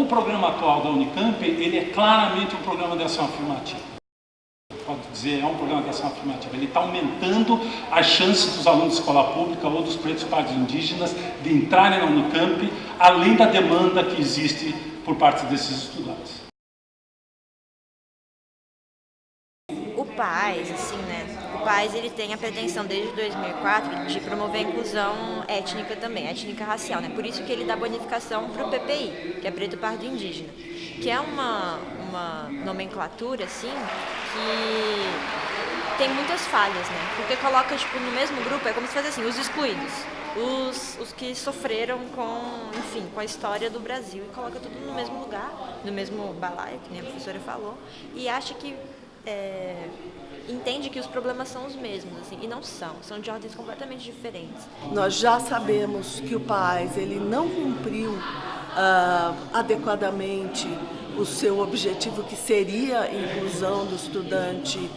programa atual da Unicamp, ele é claramente um programa de ação afirmativa. Pode dizer, é um programa de ação afirmativa. Ele está aumentando as chances dos alunos de escola pública ou dos pretos, pardos e indígenas de entrarem na Unicamp, além da demanda que existe por parte desses estudantes. O PAES, assim, né? O PAES, ele tem a pretensão desde 2004 de promover a inclusão étnica também, étnica racial, né? Por isso que ele dá bonificação para o PPI, que é preto, pardo e indígena, que é uma nomenclatura, assim, que tem muitas falhas, né? Porque coloca, tipo, no mesmo grupo, é como se fosse assim, os excluídos, os que sofreram com a história do Brasil, e coloca tudo no mesmo lugar, no mesmo balaio, que nem a professora falou, e acha que entende que os problemas são os mesmos, assim, e não são de ordens completamente diferentes. Nós já sabemos que o PAES ele não cumpriu adequadamente o seu objetivo, que seria a inclusão do estudante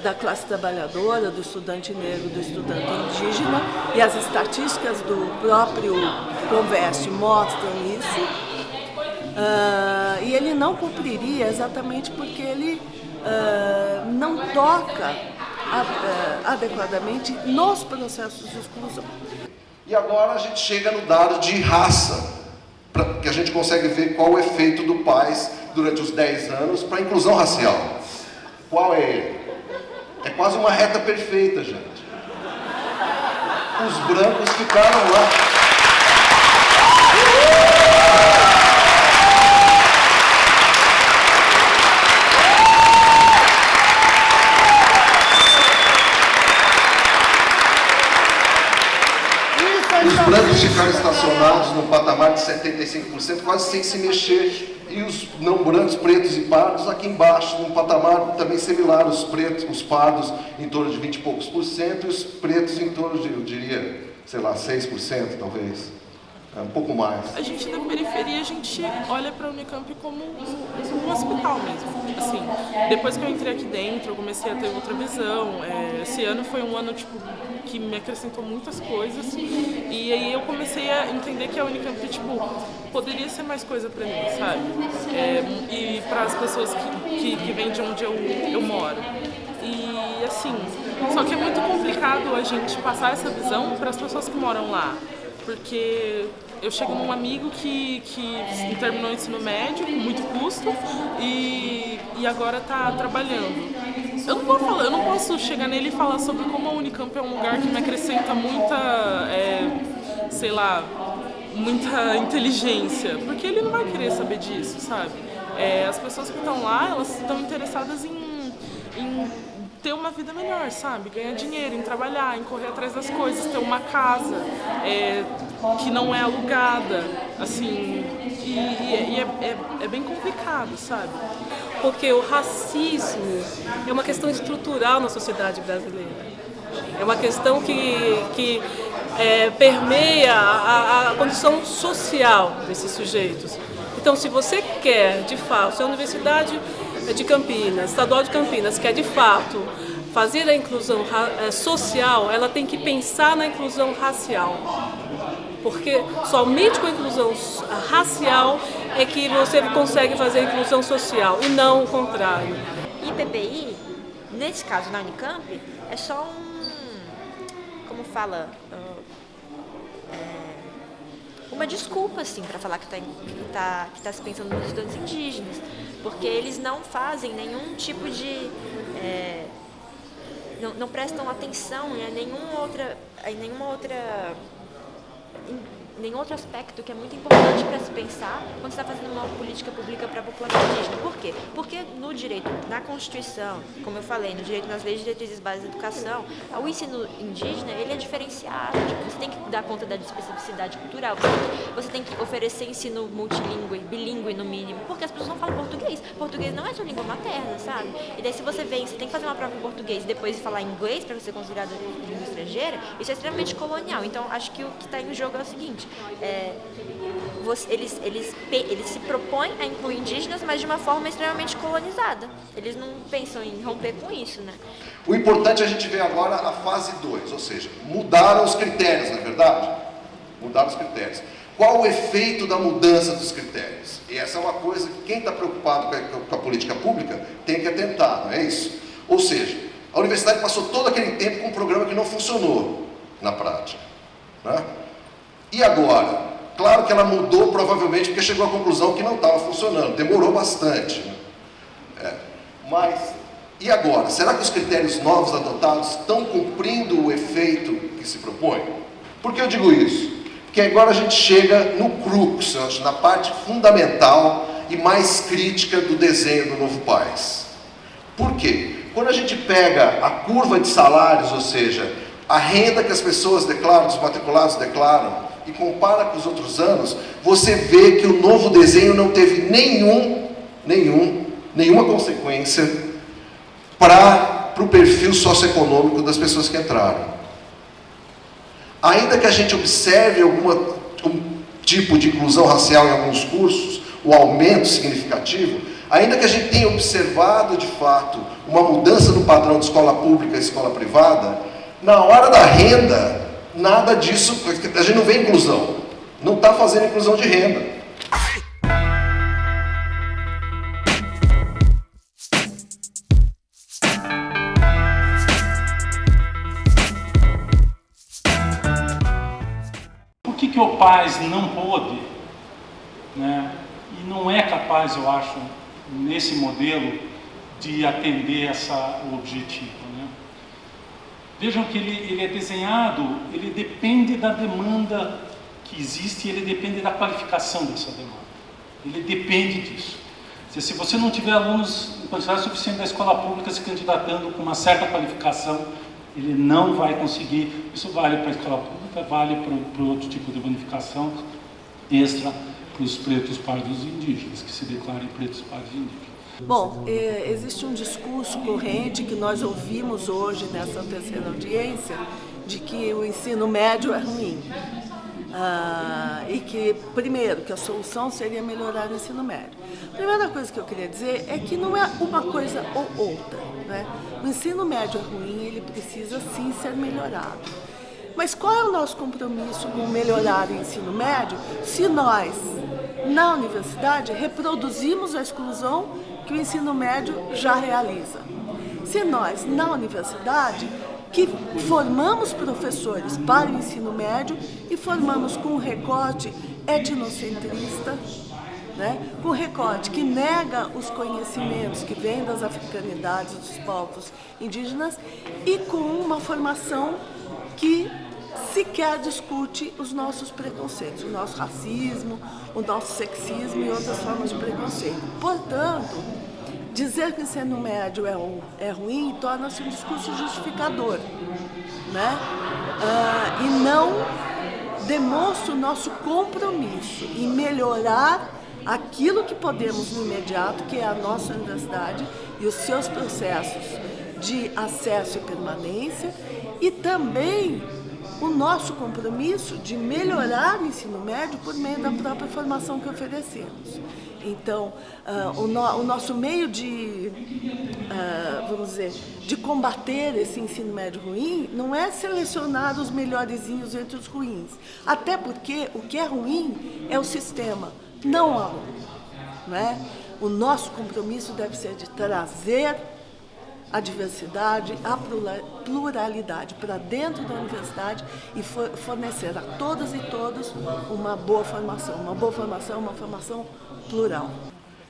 da classe trabalhadora, do estudante negro, do estudante indígena, e as estatísticas do próprio Conveste mostram isso. E ele não cumpriria exatamente porque ele não toca adequadamente nos processos de exclusão. E agora a gente chega no dado de raça, que a gente consegue ver qual o efeito do PAES durante os 10 anos para a inclusão racial. Qual é ele? É quase uma reta perfeita, gente. Os brancos ficaram lá. Os brancos ficaram estacionados no patamar de 75%, quase sem se mexer. E os não brancos, pretos e pardos, aqui embaixo, num patamar também similar. Os pretos, os pardos, em torno de 20 e poucos por cento, e os pretos em torno de, eu diria, sei lá, 6%, talvez. Um pouco mais. A gente da periferia, a gente olha para a Unicamp como um hospital mesmo. Assim, depois que eu entrei aqui dentro, eu comecei a ter outra visão. Esse ano foi um ano que me acrescentou muitas coisas. E aí eu comecei a entender que a Unicamp poderia ser mais coisa para mim, sabe? E para as pessoas que vêm de onde eu moro. E assim, só que é muito complicado a gente passar essa visão para as pessoas que moram lá. Porque eu chego num amigo que terminou o ensino médio com muito custo e agora está trabalhando. Eu não posso chegar nele e falar sobre como a Unicamp é um lugar que me acrescenta muita inteligência, porque ele não vai querer saber disso, sabe? As pessoas que estão lá, elas estão interessadas em ter uma vida melhor, sabe? Ganhar dinheiro, em trabalhar, em correr atrás das coisas, ter uma casa que não é alugada, assim, e é bem complicado, sabe? Porque o racismo é uma questão estrutural na sociedade brasileira. É uma questão que permeia a condição social desses sujeitos. Então, se você quer, de fato, se a Universidade de Campinas, Estadual de Campinas, quer de fato fazer a inclusão social, ela tem que pensar na inclusão racial. Porque somente com a inclusão racial é que você consegue fazer a inclusão social, e não o contrário. E PPI, nesse caso na Unicamp, é só uma desculpa, assim, para falar que tá se pensando nos estudantes indígenas, porque eles não fazem nenhum tipo de... não prestam atenção em nenhum outro aspecto que é muito importante para se pensar quando você está fazendo uma política pública para a população indígena. Por quê? Porque no direito, na Constituição, como eu falei, no direito, nas leis de diretrizes básicas da educação, o ensino indígena, ele é diferenciado. Você tem que dar conta da especificidade cultural, você tem que oferecer ensino multilingüe, bilíngue no mínimo, porque as pessoas não falam português. Português não é sua língua materna, sabe? E daí se você tem que fazer uma prova em português e depois falar inglês para ser considerada língua estrangeira, isso é extremamente colonial. Então, acho que o que está em jogo é o seguinte: eles se propõem a incluir indígenas, mas de uma forma extremamente colonizada. Eles não pensam em romper com isso, né? O importante é a gente ver agora a fase 2, ou seja, mudaram os critérios, não é verdade? Mudaram os critérios. Qual o efeito da mudança dos critérios? E essa é uma coisa que quem está preocupado com a política pública tem que atentar, não é isso? Ou seja, a universidade passou todo aquele tempo com um programa que não funcionou na prática, né? E agora? Claro que ela mudou provavelmente porque chegou à conclusão que não estava funcionando, demorou bastante, né? Mas, e agora? Será que os critérios novos adotados estão cumprindo o efeito que se propõe? Por que eu digo isso? Porque agora a gente chega no crux, na parte fundamental e mais crítica do desenho do Novo País. Por quê? Quando a gente pega a curva de salários, ou seja, a renda que as pessoas declaram, os matriculados declaram, e compara com os outros anos, você vê que o novo desenho não teve nenhuma consequência para o perfil socioeconômico das pessoas que entraram. Ainda que a gente observe algum tipo de inclusão racial em alguns cursos, o aumento significativo, ainda que a gente tenha observado de fato uma mudança no padrão de escola pública e escola privada, na hora da renda, nada disso, a gente não vê inclusão, não está fazendo inclusão de renda. Por que o PAS não pôde, né, e não é capaz, eu acho, nesse modelo, de atender o objetivo? Né? Vejam que ele é desenhado, ele depende da demanda que existe, ele depende da qualificação dessa demanda. Ele depende disso. Se você não tiver alunos em quantidade suficiente da escola pública se candidatando com uma certa qualificação, ele não vai conseguir. Isso vale para a escola pública, vale para o outro tipo de bonificação extra para os pretos, pardos e indígenas, que se declarem pretos, pardos e indígenas. Bom, existe um discurso corrente que nós ouvimos hoje nessa terceira audiência, de que o ensino médio é ruim. E que, primeiro, que a solução seria melhorar o ensino médio. A primeira coisa que eu queria dizer é que não é uma coisa ou outra, né? O ensino médio é ruim, ele precisa sim ser melhorado. Mas qual é o nosso compromisso com melhorar o ensino médio se nós, na universidade, reproduzimos a exclusão que o ensino médio já realiza? Se nós, na universidade, que formamos professores para o ensino médio e formamos com um recorte etnocentrista, né? Com um recorte que nega os conhecimentos que vêm das africanidades, dos povos indígenas, e com uma formação que sequer discute os nossos preconceitos, o nosso racismo, o nosso sexismo e outras formas de preconceito. Portanto, dizer que o ensino médio é ruim torna-se um discurso justificador, né? E não demonstra o nosso compromisso em melhorar aquilo que podemos no imediato, que é a nossa universidade e os seus processos de acesso e permanência, e também o nosso compromisso de melhorar o ensino médio por meio da própria formação que oferecemos. Então, o nosso meio de, vamos dizer, de combater esse ensino médio ruim não é selecionar os melhorzinhos entre os ruins. Até porque o que é ruim é o sistema, não o aluno, né? O nosso compromisso deve ser de trazer a diversidade, a pluralidade para dentro da universidade e fornecer a todas e todos uma boa formação. Uma boa formação, uma formação plural.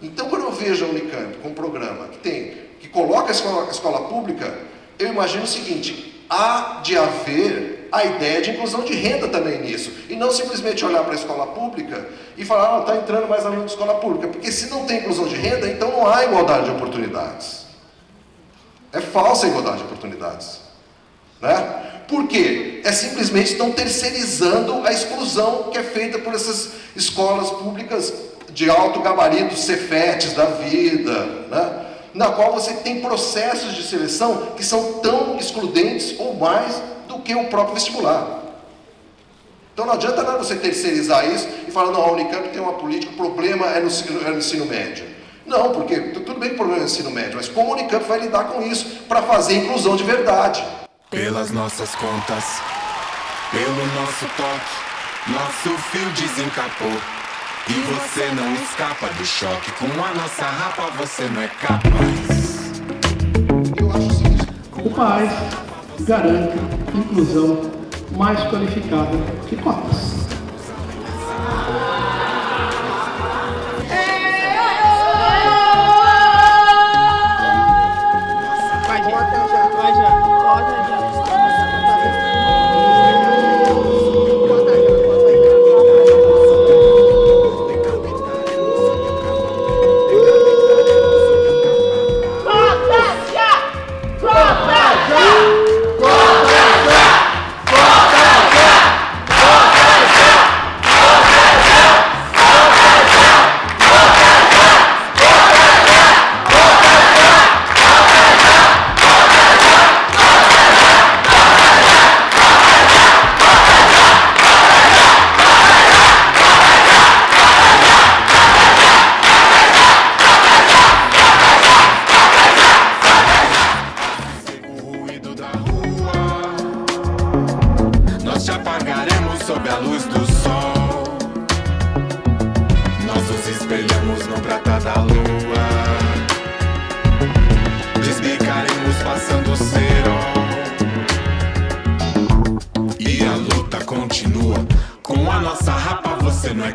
Então, quando eu vejo a Unicamp com um programa que coloca a escola pública, eu imagino o seguinte: há de haver a ideia de inclusão de renda também nisso, e não simplesmente olhar para a escola pública e falar, está entrando mais aluno de escola pública, porque se não tem inclusão de renda, então não há igualdade de oportunidades. É falsa a igualdade de oportunidades, né? Por quê? Simplesmente estão terceirizando a exclusão que é feita por essas escolas públicas de alto gabarito, Cefetes da vida, né? Na qual você tem processos de seleção que são tão excludentes ou mais do que o próprio vestibular. Então não adianta nada você terceirizar isso e falar, não, a Unicamp tem uma política, o problema é no ensino médio. Não, porque tudo bem que o problema é o ensino médio, mas como a Unicamp vai lidar com isso para fazer inclusão de verdade? Pelas nossas contas, pelo nosso toque, Nosso fio desencapou e você não escapa do choque. Com a nossa rapa você não é capaz. O PAES garante inclusão mais qualificada que cotas. Sob a luz do sol, nós nos espelhamos no prata da lua. Desbicaremos passando o cerol. E a luta continua. Com a nossa rapa você não é